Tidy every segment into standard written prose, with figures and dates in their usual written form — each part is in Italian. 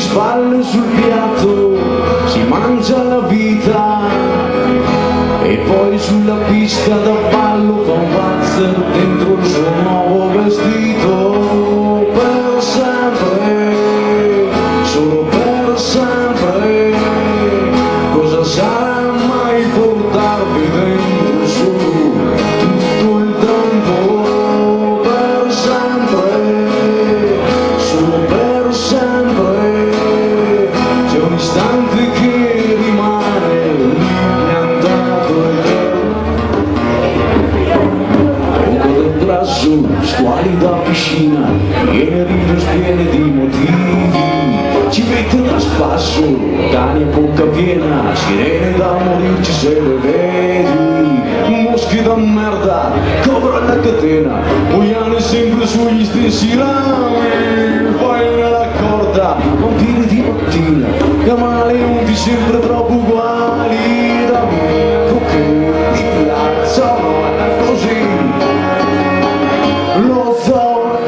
spalle sul piatto si mangia la vita e poi sulla pista da ballo fa un valzer dentro il suo nuovo vestito. Per sempre, solo per sempre, cosa sarà mai portarvi dentro su tutto il tempo? Per sempre, solo per sempre, c'è un istante che rimane lì piantato lassù, squalida piscina, piene di spiene di motivi, ci mette da spasso, cani a bocca piena, sirene da morirci se le vedi, mosche da merda, cobra alla catena, muiane sempre sugli stessi rami, poi nella corda, vampiri di mattina, camaleonti sempre troppo uguali, da me, coché, di piazza, così. Lo so,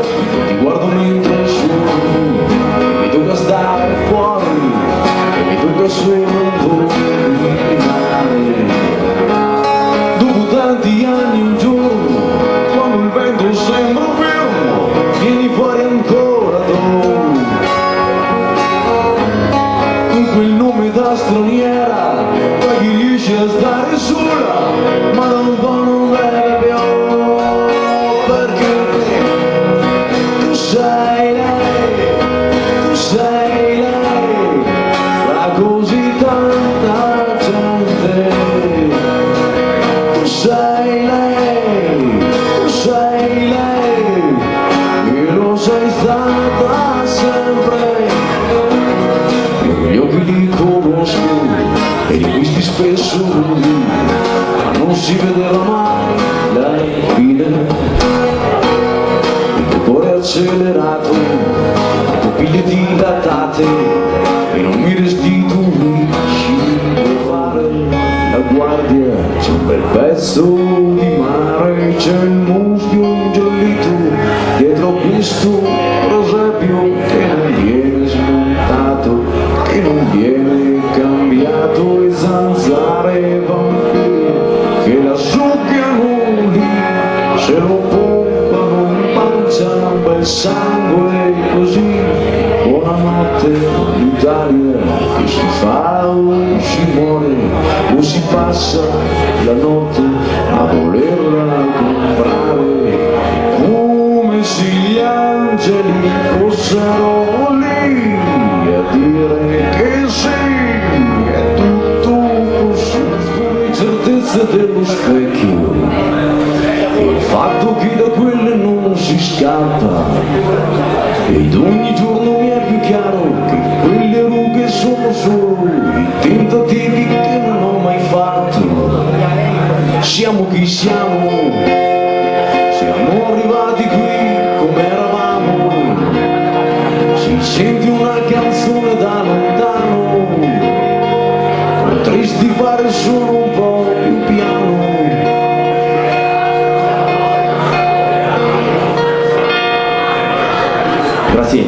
ti guardo mentre suoni, e mi tocca stare fuori, e mi tocca solo camminare. Dopo tanti anni un giorno, quando il vento sembra fermo, vieni fuori ancora tu. Con quel nome da straniera, poi riesci a stare sola, ma da un po' non beve più. Sei lei, fra così tanta gente. Tu sei lei, e lo sei stata sempre. Io gli occhi li conosco, e li ho visti spesso lì, ma non si vedeva mai la fine. Il cuore accelerato, pupille dilatate e non mi restituisci per fare la guardia. C'è un bel pezzo di mare, c'è il muschio ingiallito dietro questo prosepio che non viene smontato, che non viene cambiato, e zanzare e vampiri che la succhiano lì, se lo pompano in pancia un bel sangue così. Buonanotte l'Italia, che si fa o si muore o si passa la notte a volerla comprare, come se gli angeli fossero lì a dire che sì, è tutto così. L'incertezza dello specchio, il fatto che da quelle non si scappa, ed ogni giorno mi è più chiaro che quelle rughe sono solo i tentativi che non ho mai fatto. Siamo chi siamo, siamo arrivati qui come eravamo, si sente una canzone da lontano, potresti fare solo un po' più piano. Grazie.